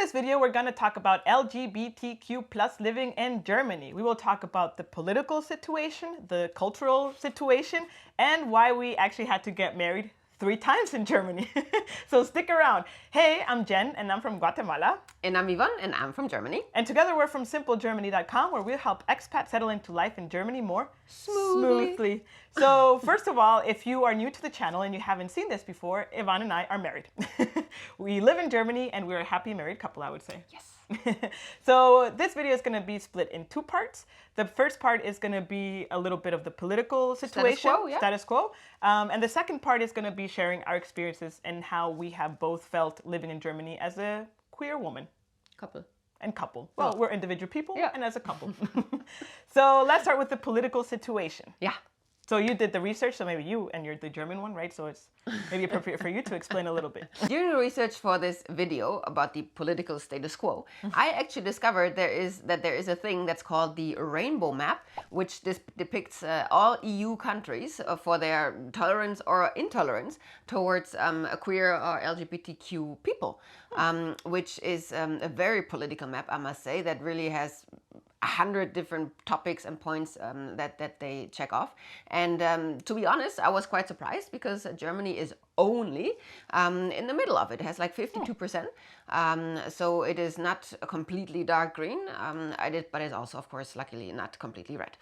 this video, we're going to talk about LGBTQ plus living in Germany. We will talk about the political situation, the cultural situation, and why we actually had to get married 3 times in Germany. So stick around. Hey, I'm Jen, and I'm from Guatemala. And I'm Yvonne, and I'm from Germany. And together we're from simplegermany.com, where we help expats settle into life in Germany more Smoothly. So first of all, if you are new to the channel and you haven't seen this before, Yvonne and I are married. We live in Germany, and we're a happy married couple, I would say. Yes. So this video is going to be split in 2 parts. The first part is going to be a little bit of the political situation, status quo. And the second part is going to be sharing our experiences and how we have both felt living in Germany as a queer woman. Couple. Well, we're individual people and as a couple. So let's start with the political situation. Yeah. So you did the research, so maybe you, and you're the German one, right? So it's maybe appropriate for you to explain a little bit. During the research for this video about the political status quo, I actually discovered there is a thing that's called the rainbow map, which depicts all EU countries for their tolerance or intolerance towards queer or LGBTQ people, which is a very political map, I must say, that really has 100 different topics and points that they check off. And to be honest, I was quite surprised because Germany is only in the middle of it. It has like 52%. So it is not a completely dark green, but it's also, of course, luckily not completely red.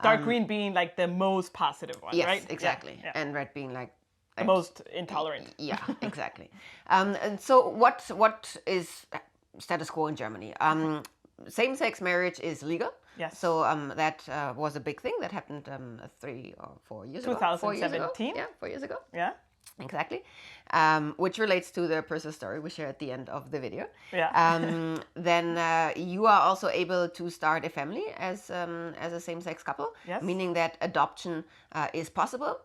Dark green being like the most positive one, right? Yes, exactly. Yeah. And red being like the most intolerant. Yeah, exactly. And so what is status quo in Germany? Same-sex marriage is legal. Yes. So that was a big thing that happened 3 or 4 years ago. 2017. Yeah, 4 years ago. Yeah. Exactly. Which relates to the personal story we share at the end of the video. Yeah. Then you are also able to start a family as a same-sex couple. Yes. Meaning that adoption is possible.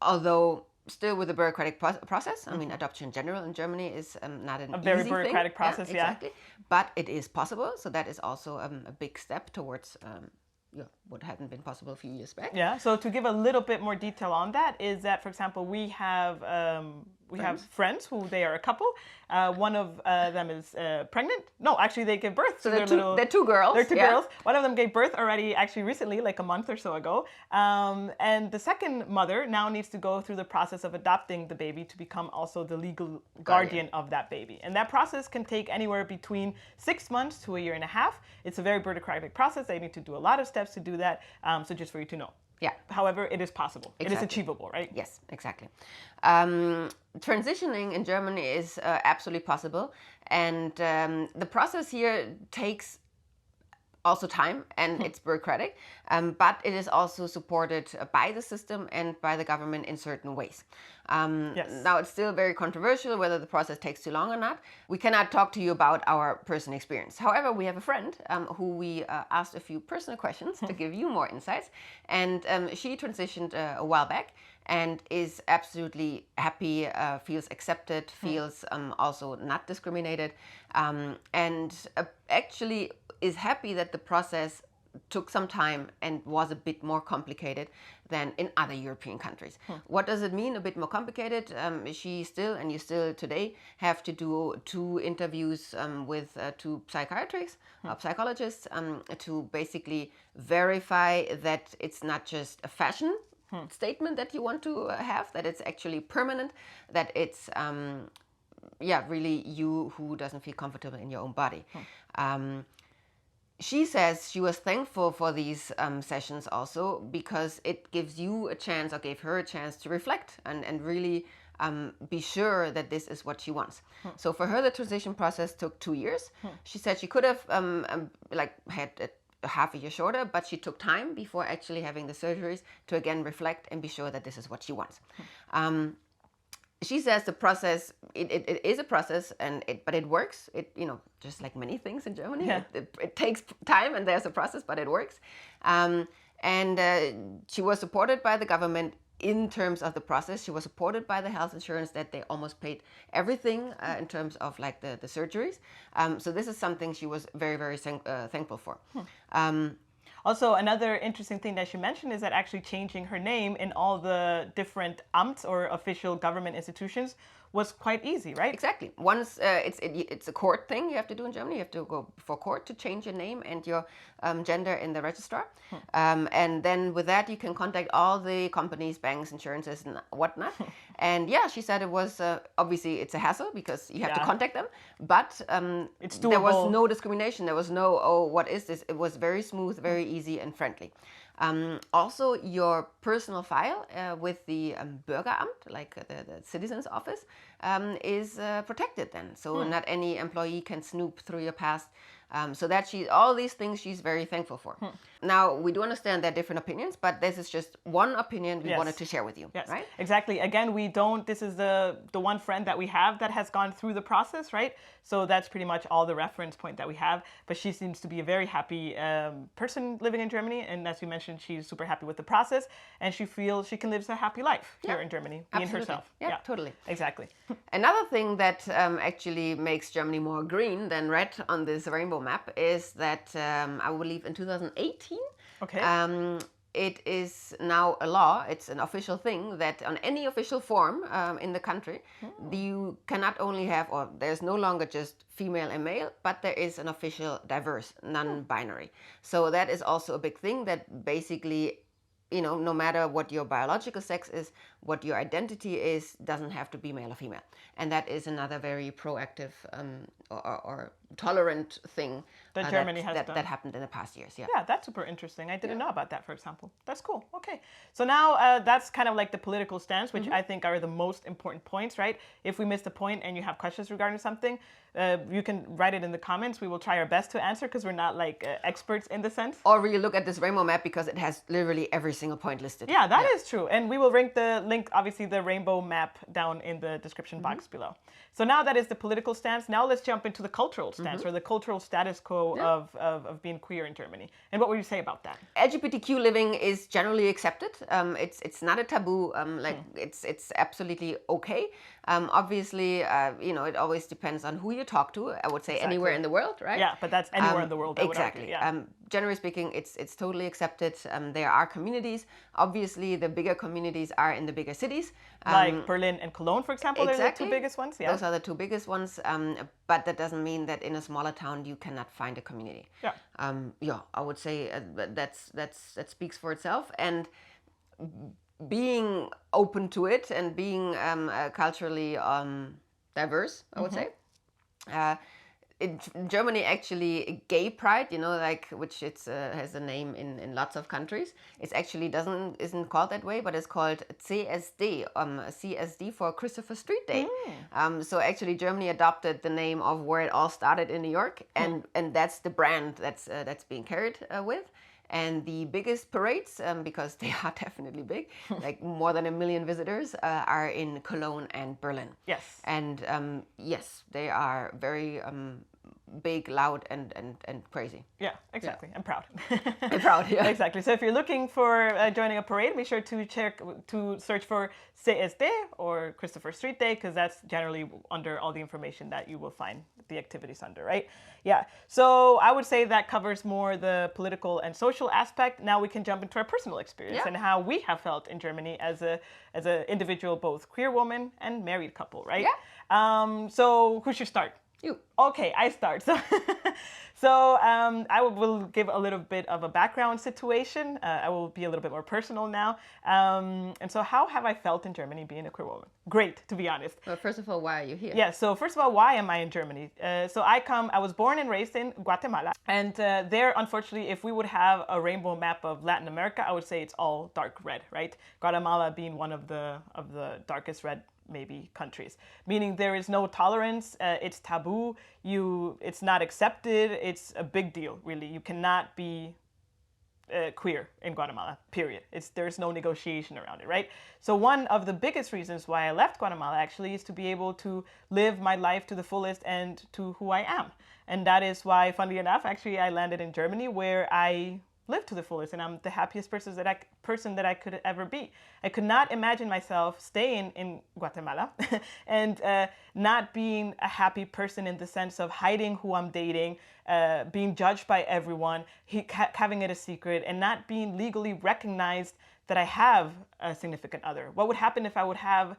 Although still with a bureaucratic process. I mean, adoption in general in Germany is not an a very easy bureaucratic thing. process, yeah. Exactly. But it is possible, so that is also a big step towards what hadn't been possible a few years back. Yeah. So to give a little bit more detail on that is that, for example, we have friends who they are a couple. One of them is pregnant. No, actually, they give birth. So they're two girls. They're two girls. One of them gave birth already, actually recently, like a month or so ago. And the second mother now needs to go through the process of adopting the baby to become also the legal guardian of that baby. And that process can take anywhere between 6 months to a year and a half. It's a very bureaucratic process. They need to do a lot of steps to do that. So just for you to know. Yeah. However, it is possible. Exactly. It is achievable, right? Yes, exactly. Transitioning in Germany is absolutely possible. And the process here takes also time and it's bureaucratic, but it is also supported by the system and by the government in certain ways. Yes. Now, it's still very controversial whether the process takes too long or not. We cannot talk to you about our personal experience. However, we have a friend who we asked a few personal questions to give you more insights. And she transitioned a while back and is absolutely happy, feels accepted, feels also not discriminated, and actually is happy that the process took some time and was a bit more complicated than in other European countries. What does it mean, a bit more complicated? She still, and you still today, have to do 2 interviews with 2 psychiatrists or psychologists to basically verify that it's not just a fashion statement that you want to have, that it's actually permanent, that it's really you who doesn't feel comfortable in your own body. She says she was thankful for these sessions also because it gives you a chance, or gave her a chance to reflect and really be sure that this is what she wants. So for her, the transition process took 2 years. She said she could have had it half a year shorter, but she took time before actually having the surgeries to again reflect and be sure that this is what she wants. She says the process, it is a process, but it works. It, just like many things in Germany, it takes time and there's a process, but it works. And she was supported by the government in terms of the process. She was supported by the health insurance that they almost paid everything in terms of like the surgeries. So this is something she was very, very thankful for. Also, another interesting thing that she mentioned is that actually changing her name in all the different Amts or official government institutions was quite easy, right? Exactly. Once it's a court thing you have to do in Germany. You have to go before court to change your name and your gender in the registrar. And then with that, you can contact all the companies, banks, insurances, and whatnot. And yeah, she said it was obviously it's a hassle because you have to contact them, but there was no discrimination. There was no, oh, what is this? It was very smooth, very easy and friendly. Also, your personal file with the Bürgeramt, like the citizen's office, is protected then. So not any employee can snoop through your past. So that all these things she's very thankful for. Now, we do understand there are different opinions, but this is just one opinion we wanted to share with you, right? Exactly. Again, this is the one friend that we have that has gone through the process, right? So that's pretty much all the reference point that we have. But she seems to be a very happy person living in Germany. And as we mentioned, she's super happy with the process. And she feels she can live a happy life here in Germany, being herself. Yeah, totally. Exactly. Another thing that actually makes Germany more green than red on this rainbow map is that I believe in 2018, it is now a law, it's an official thing that on any official form in the country, you cannot only have, or there's no longer just female and male, but there is an official diverse, non-binary. So that is also a big thing that basically, you know, no matter what your biological sex is, what your identity is, doesn't have to be male or female. And that is another very proactive or tolerant thing that Germany has done. That happened in the past years. Yeah, that's super interesting. I didn't know about that, for example. That's cool. Okay. So now that's kind of like the political stance, which I think are the most important points, right? If we missed a point and you have questions regarding something, you can write it in the comments. We will try our best to answer because we're not like experts in the sense. Or really look at this rainbow map because it has literally every single point listed. Yeah, that is true. And we will link, obviously, the rainbow map down in the description box below. So now that is the political stance. Now let's jump into the cultural stance or the cultural status quo of being queer in Germany. And what would you say about that? LGBTQ living is generally accepted. It's not a taboo. It's absolutely okay. Obviously, you know, it always depends on who you talk to. I would say anywhere in the world, right? Yeah, but that's anywhere in the world. Exactly. Generally speaking, it's totally accepted. There are communities. Obviously, the bigger communities are in the bigger cities. Like Berlin and Cologne, for example, exactly. They're the two biggest ones. Yeah. Those are the two biggest ones. But that doesn't mean that in a smaller town you cannot find a community. Yeah. I would say that speaks for itself. And being open to it and being culturally diverse, I would say. In Germany, actually, gay pride, you know, like which has a name in lots of countries. It's actually isn't called that way, but it's called CSD, CSD for Christopher Street Day. So actually, Germany adopted the name of where it all started in New York, and that's the brand that's being carried with. And the biggest parades, because they are definitely big, like more than 1 million visitors, are in Cologne and Berlin. Yes. And yes, they are very big, loud, and crazy. Yeah, exactly. I'm proud. I'm proud, yeah. Exactly. So if you're looking for joining a parade, make sure to search for CSD or Christopher Street Day, because that's generally under all the information that you will find the activities under, right? Yeah. So I would say that covers more the political and social aspect. Now we can jump into our personal experience and how we have felt in Germany as a individual, both queer woman and married couple, right? Yeah. So who should start? You. Okay, I start. So I will give a little bit of a background situation. I will be a little bit more personal now. And so how have I felt in Germany being a queer woman? Great, to be honest. Well, first of all, why are you here? Yeah, so first of all, why am I in Germany? So I was born and raised in Guatemala. And there, unfortunately, if we would have a rainbow map of Latin America, I would say it's all dark red, right? Guatemala being one of the darkest red maybe countries, meaning there is no tolerance. It's taboo. It's not accepted. It's a big deal, really. You cannot be queer in Guatemala, period. There's no negotiation around it, right? So one of the biggest reasons why I left Guatemala actually is to be able to live my life to the fullest and to who I am. And that is why, funnily enough, actually I landed in Germany, where I live to the fullest, and I'm the happiest person that I could ever be. I could not imagine myself staying in Guatemala and not being a happy person in the sense of hiding who I'm dating, being judged by everyone, having it a secret, and not being legally recognized that I have a significant other. What would happen if I would have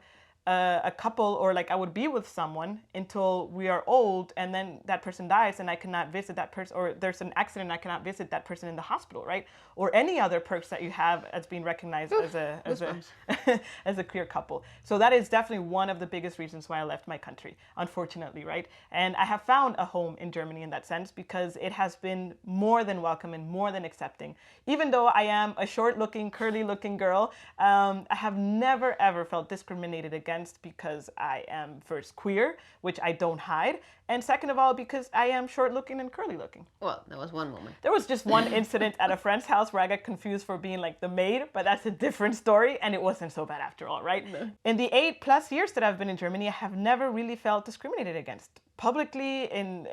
a couple, or like I would be with someone until we are old, and then that person dies and I cannot visit that person, or there's an accident and I cannot visit that person in the hospital, right? Or any other perks that you have as being recognized as a queer couple. So that is definitely one of the biggest reasons why I left my country, unfortunately, right? And I have found a home in Germany in that sense, because it has been more than welcome and more than accepting. Even though I am a short-looking, curly-looking girl, I have never ever felt discriminated against because I am first queer, which I don't hide, and second of all because I am short looking and curly looking. Well, there was one moment. There was just one incident at a friend's house where I got confused for being like the maid, but that's a different story, and it wasn't so bad after all, right? No. In the 8+ years that I've been in Germany, I have never really felt discriminated against. Publicly, in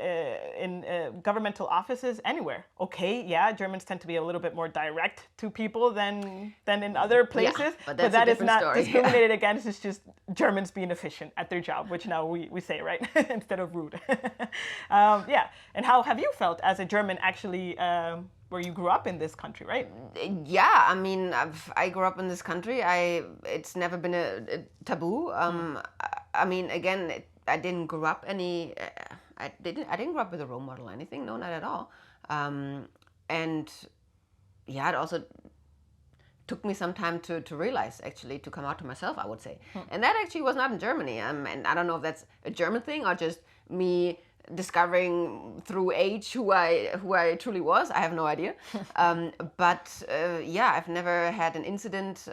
governmental offices, anywhere. Okay, yeah, Germans tend to be a little bit more direct to people than in other places, yeah, but that is not story. Discriminated against. It's just Germans being efficient at their job, which now we say, right, instead of rude. Yeah, and how have you felt as a German actually, where you grew up in this country, right? Yeah, I mean, I grew up in this country. It's never been a taboo. I mean, again, I didn't grow up I didn't grow up with a role model or anything. No, not at all. And yeah, it also took me some time to realize, actually, to come out to myself, I would say. And that actually was not in Germany. And I don't know if that's a German thing or just me discovering through age who I truly was. I have no idea. But yeah, I've never had an incident.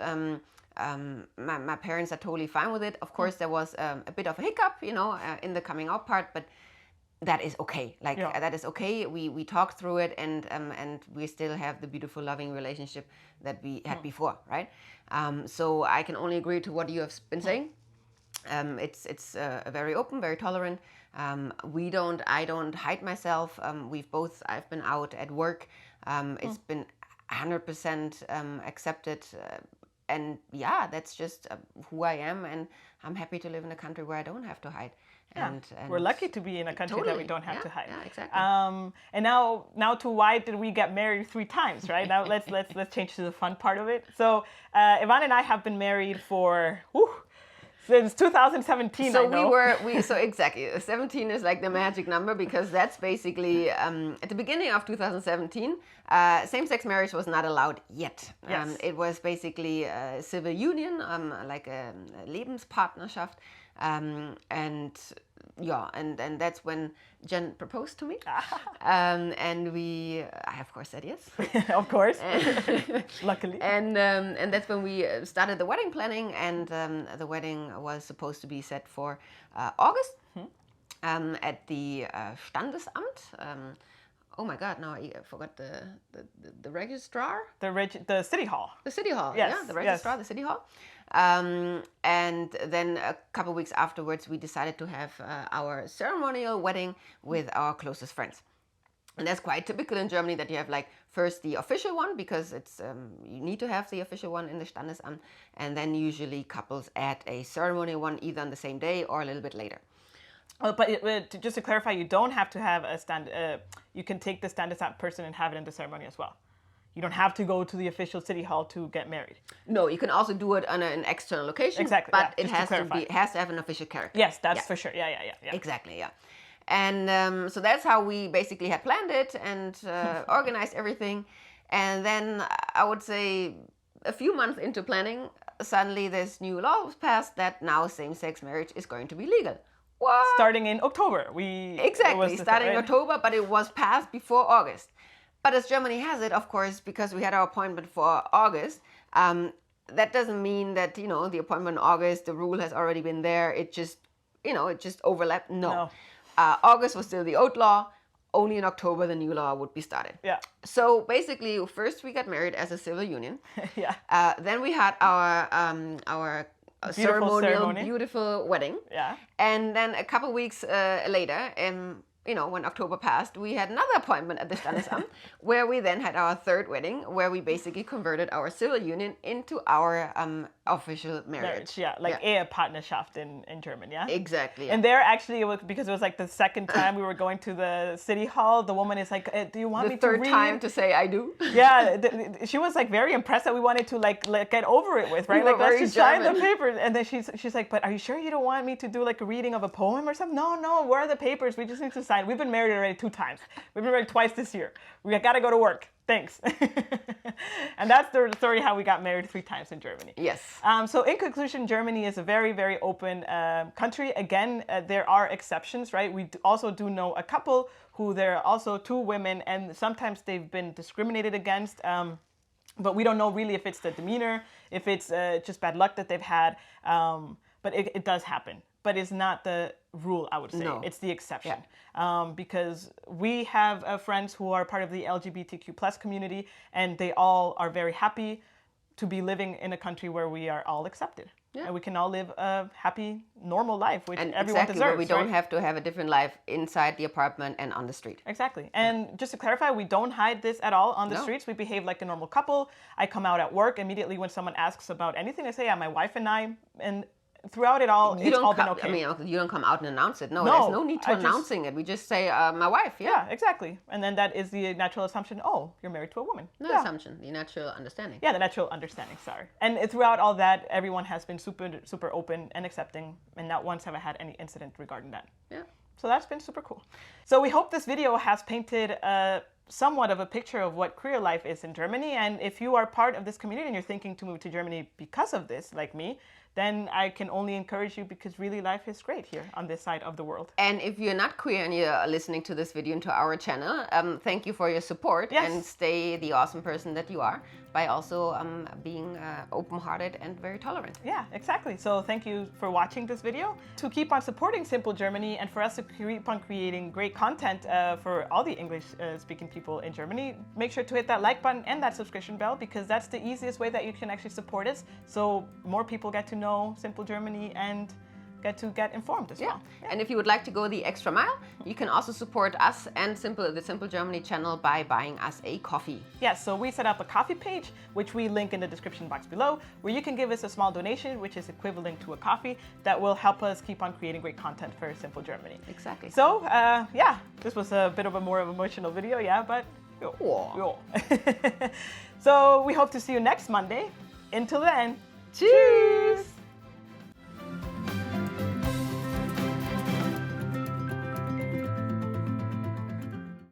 My parents are totally fine with it. Of course, there was a bit of a hiccup, in the coming out part, but that is okay. That is okay. We talked through it, and we still have the beautiful, loving relationship that we had before, right? So I can only agree to what you have been saying. It's very open, very tolerant. I don't hide myself. I've been out at work. It's been 100% accepted. And yeah, that's just who I am, and I'm happy to live in a country where I don't have to hide. Yeah. And we're lucky to be in a country that we don't have to hide. Yeah, exactly. And now to why did we get married 3 times, right? Now let's change to the fun part of it. So Ivan and I have been married for since 2017. So exactly 17 is like the magic number, because that's basically at the beginning of 2017, same-sex marriage was not allowed yet. Yes. It was basically a civil union, like a Lebenspartnerschaft, and that's when Jen proposed to me, and I of course said yes. Of course, luckily. And that's when we started the wedding planning, and the wedding was supposed to be set for August at the Standesamt. Oh my God! Now I forgot the registrar. The city hall. The city hall. Yes. Yeah, the registrar, the city hall. And then a couple of weeks afterwards, we decided to have our ceremonial wedding with our closest friends. And that's quite typical in Germany, that you have first the official one, because it's you need to have the official one in the Standesamt, and then usually couples add a ceremonial one either on the same day or a little bit later. But just to clarify, you don't have to have you can take the Standesamt person and have it in the ceremony as well. You don't have to go to the official city hall to get married. No, you can also do it on an external location. Exactly. But it has to have an official character. Yes, that's for sure. Yeah. Exactly, yeah. And so that's how we basically had planned it and organized everything. And then I would say a few months into planning, suddenly this new law was passed that now same-sex marriage is going to be legal. What? Starting in October. Starting in October, but it was passed before August. But as Germany has it, of course, because we had our appointment for August, that doesn't mean that, the appointment in August, the rule has already been there. It just overlapped. No. August was still the old law. Only in October, the new law would be started. Yeah. So basically, first we got married as a civil union. Yeah. Then we had our ceremonial, beautiful wedding. Yeah. And then a couple weeks later, when October passed, we had another appointment at the Standesamt, where we then had our third wedding, where we basically converted our civil union into our official marriage. Yeah, like Ehepartnerschaft in German, yeah? Exactly. Yeah. And there actually, because it was like the second time we were going to the city hall, the woman is like, do you want me to read? The third time to say I do. Yeah, she was like very impressed that we wanted to like get over it with, right? Like, let's just sign the papers. And then she's like, but are you sure you don't want me to do like a reading of a poem or something? No, where are the papers? We just need to sign. We've been married already 2 times. We've been married twice this year. We got to go to work. Thanks. And that's the story how we got married 3 times in Germany. Yes. So in conclusion, Germany is a very, very open country. Again, there are exceptions, right? We also do know a couple who there are also 2 women, and sometimes they've been discriminated against. But we don't know really if it's the demeanor, if it's just bad luck that they've had. But it does happen. But it's not the rule, I would say. No. It's the exception. Yeah. Because we have friends who are part of the LGBTQ plus community, and they all are very happy to be living in a country where we are all accepted. Yeah. And we can all live a happy, normal life, which everyone deserves. Where we don't have to have a different life inside the apartment and on the street. Exactly. And just to clarify, we don't hide this at all on the streets. We behave like a normal couple. I come out at work immediately when someone asks about anything. I say, yeah, my wife and I, and throughout it all, it's all been okay. I mean, you don't come out and announce it. No, there's no need to announcing it. We just say, my wife, Yeah, exactly. And then that is the natural assumption, oh, you're married to a woman. No assumption, the natural understanding. Yeah, the natural understanding, sorry. And throughout all that, everyone has been super, super open and accepting, and not once have I had any incident regarding that. Yeah. So that's been super cool. So we hope this video has painted somewhat of a picture of what queer life is in Germany. And if you are part of this community and you're thinking to move to Germany because of this, like me, then I can only encourage you, because really life is great here on this side of the world. And if you're not queer and you're listening to this video and to our channel, thank you for your support. Yes. And stay the awesome person that you are by also being open-hearted and very tolerant. Yeah, exactly. So thank you for watching this video. To keep on supporting Simple Germany and for us to keep on creating great content for all the English-speaking people in Germany, make sure to hit that like button and that subscription bell, because that's the easiest way that you can actually support us, so more people get to know Simple Germany and get informed as well. Yeah. And if you would like to go the extra mile, you can also support us and the Simple Germany channel by buying us a coffee. Yes, so we set up a coffee page, which we link in the description box below, where you can give us a small donation, which is equivalent to a coffee, that will help us keep on creating great content for Simple Germany. Exactly. So, yeah, this was a bit of a more of an emotional video, yeah, but So we hope to see you next Monday. Until then, cheers!